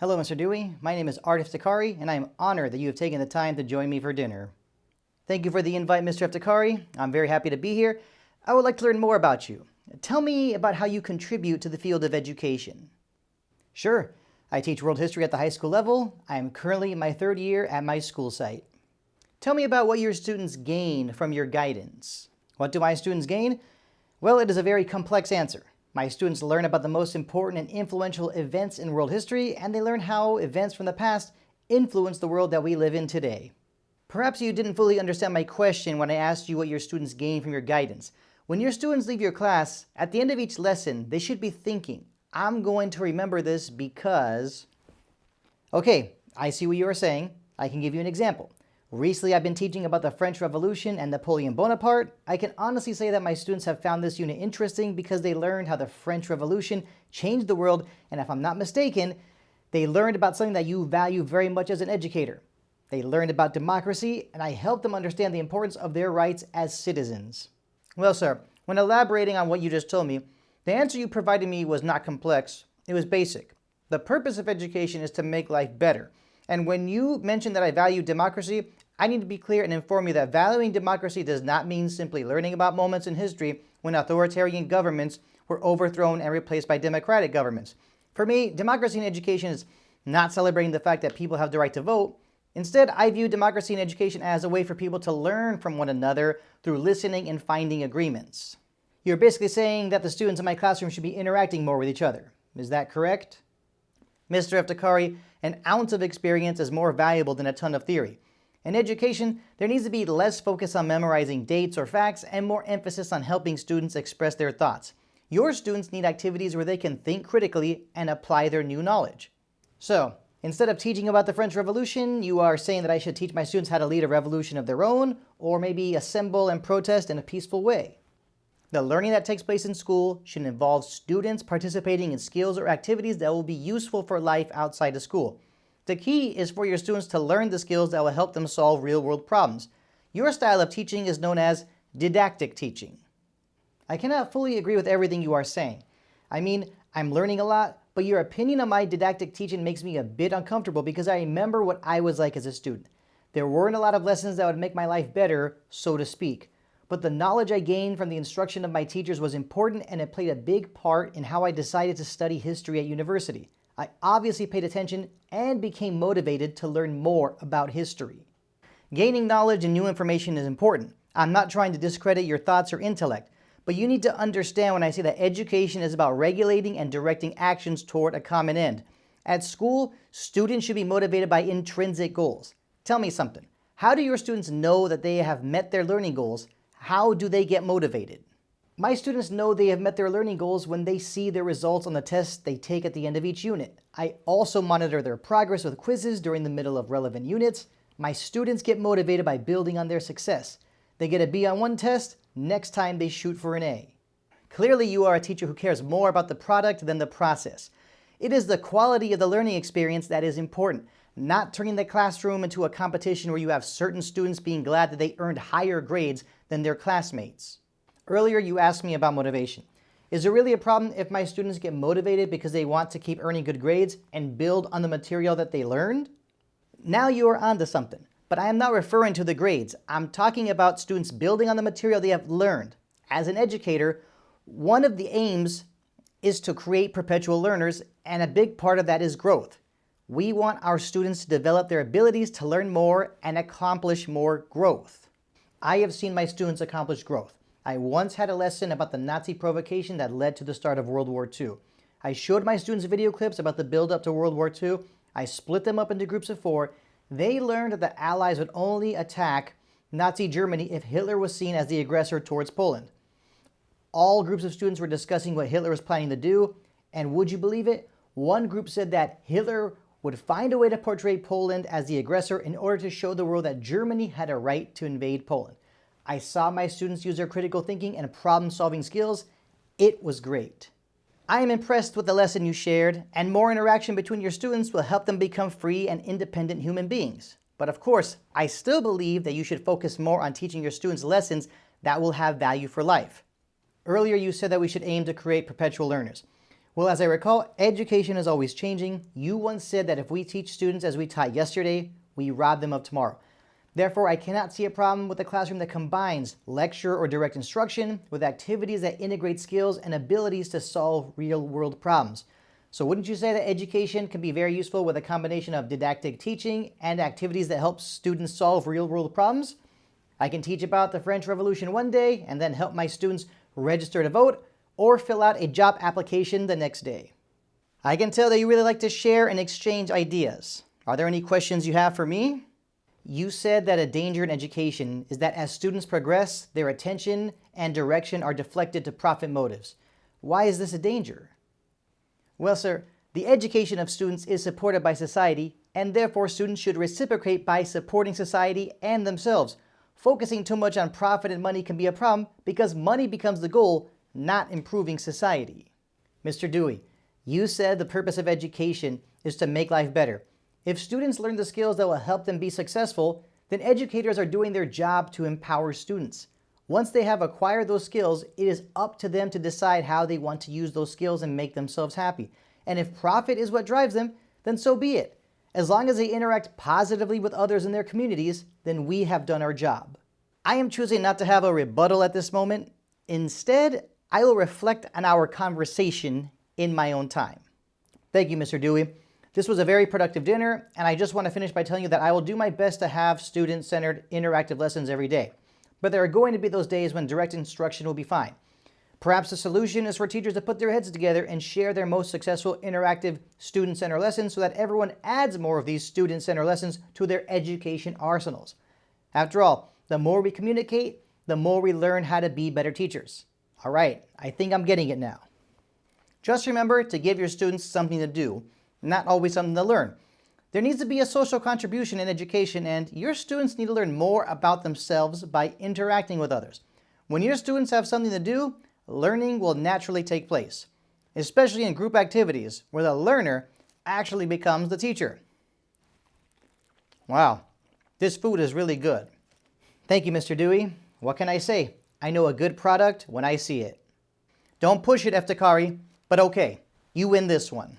Hello, Mr. Dewey. My name is Art Iftikhari, and I am honored that you have taken the time to join me for dinner. Thank you for the invite, Mr. Iftikhari. I'm very happy to be here. I would like to learn more about you. Tell me about how you contribute to the field of education. Sure. I teach world history at the high school level. I am currently in my third year at my school site. Tell me about what your students gain from your guidance. What do my students gain? Well, it is a very complex answer. My students learn about the most important and influential events in world history, and they learn how events from the past influence the world that we live in today. Perhaps you didn't fully understand my question when I asked you what your students gain from your guidance. When your students leave your class, at the end of each lesson, they should be thinking, I'm going to remember this because... Okay, I see what you are saying. I can give you an example. Recently, I've been teaching about the French Revolution and Napoleon Bonaparte. I can honestly say that my students have found this unit interesting because they learned how the French Revolution changed the world, and if I'm not mistaken, they learned about something that you value very much as an educator. They learned about democracy, and I helped them understand the importance of their rights as citizens. Well, sir, when elaborating on what you just told me, the answer you provided me was not complex, it was basic. The purpose of education is to make life better. And when you mentioned that I value democracy, I need to be clear and inform you that valuing democracy does not mean simply learning about moments in history when authoritarian governments were overthrown and replaced by democratic governments. For me, democracy in education is not celebrating the fact that people have the right to vote. Instead, I view democracy in education as a way for people to learn from one another through listening and finding agreements. You're basically saying that the students in my classroom should be interacting more with each other. Is that correct? Mr. Iftikhari, an ounce of experience is more valuable than a ton of theory. In education, there needs to be less focus on memorizing dates or facts and more emphasis on helping students express their thoughts. Your students need activities where they can think critically and apply their new knowledge. So, instead of teaching about the French Revolution, you are saying that I should teach my students how to lead a revolution of their own, or maybe assemble and protest in a peaceful way. The learning that takes place in school should involve students participating in skills or activities that will be useful for life outside of school. The key is for your students to learn the skills that will help them solve real-world problems. Your style of teaching is known as didactic teaching. I cannot fully agree with everything you are saying. I mean, I'm learning a lot, but your opinion on my didactic teaching makes me a bit uncomfortable because I remember what I was like as a student. There weren't a lot of lessons that would make my life better, so to speak. But the knowledge I gained from the instruction of my teachers was important, and it played a big part in how I decided to study history at university. I obviously paid attention and became motivated to learn more about history. Gaining knowledge and new information is important. I'm not trying to discredit your thoughts or intellect, but you need to understand when I say that education is about regulating and directing actions toward a common end. At school, students should be motivated by intrinsic goals. Tell me something. How do your students know that they have met their learning goals? How do they get motivated? My students know they have met their learning goals when they see their results on the tests they take at the end of each unit. I also monitor their progress with quizzes during the middle of relevant units. My students get motivated by building on their success. They get a B on one test, next time they shoot for an A. Clearly, you are a teacher who cares more about the product than the process. It is the quality of the learning experience that is important, not turning the classroom into a competition where you have certain students being glad that they earned higher grades than their classmates. Earlier, you asked me about motivation. Is it really a problem if my students get motivated because they want to keep earning good grades and build on the material that they learned? Now you are onto something, but I am not referring to the grades. I'm talking about students building on the material they have learned. As an educator, one of the aims is to create perpetual learners, and a big part of that is growth. We want our students to develop their abilities to learn more and accomplish more growth. I have seen my students accomplish growth. I once had a lesson about the Nazi provocation that led to the start of World War II. I showed my students video clips about the build-up to World War II. I split them up into groups of 4. They learned that the Allies would only attack Nazi Germany if Hitler was seen as the aggressor towards Poland. All groups of students were discussing what Hitler was planning to do, and would you believe it? One group said that Hitler would find a way to portray Poland as the aggressor in order to show the world that Germany had a right to invade Poland. I saw my students use their critical thinking and problem-solving skills. It was great. I am impressed with the lesson you shared, and more interaction between your students will help them become free and independent human beings. But of course, I still believe that you should focus more on teaching your students lessons that will have value for life. Earlier you said that we should aim to create perpetual learners. Well, as I recall, education is always changing. You once said that if we teach students as we taught yesterday, we rob them of tomorrow. Therefore, I cannot see a problem with a classroom that combines lecture or direct instruction with activities that integrate skills and abilities to solve real-world problems. So wouldn't you say that education can be very useful with a combination of didactic teaching and activities that help students solve real-world problems? I can teach about the French Revolution one day and then help my students register to vote or fill out a job application the next day. I can tell that you really like to share and exchange ideas. Are there any questions you have for me? You said that a danger in education is that as students progress, their attention and direction are deflected to profit motives. Why is this a danger? Well, sir, the education of students is supported by society, and therefore students should reciprocate by supporting society and themselves. Focusing too much on profit and money can be a problem because money becomes the goal, not improving society. Mr. Dewey, you said the purpose of education is to make life better. If students learn the skills that will help them be successful, then educators are doing their job to empower students. Once they have acquired those skills, it is up to them to decide how they want to use those skills and make themselves happy. And if profit is what drives them, then so be it. As long as they interact positively with others in their communities, then we have done our job. I am choosing not to have a rebuttal at this moment. Instead, I will reflect on our conversation in my own time. Thank you, Mr. Dewey. This was a very productive dinner, and I just want to finish by telling you that I will do my best to have student-centered interactive lessons every day. But there are going to be those days when direct instruction will be fine. Perhaps the solution is for teachers to put their heads together and share their most successful interactive student-centered lessons so that everyone adds more of these student-centered lessons to their education arsenals. After all, the more we communicate, the more we learn how to be better teachers. All right, I think I'm getting it now. Just remember to give your students something to do, not always something to learn. There needs to be a social contribution in education, and your students need to learn more about themselves by interacting with others. When your students have something to do, learning will naturally take place, especially in group activities where the learner actually becomes the teacher. Wow, this food is really good. Thank you, Mr. Dewey. What can I say? I know a good product when I see it. Don't push it, Eftekari, but okay, you win this one.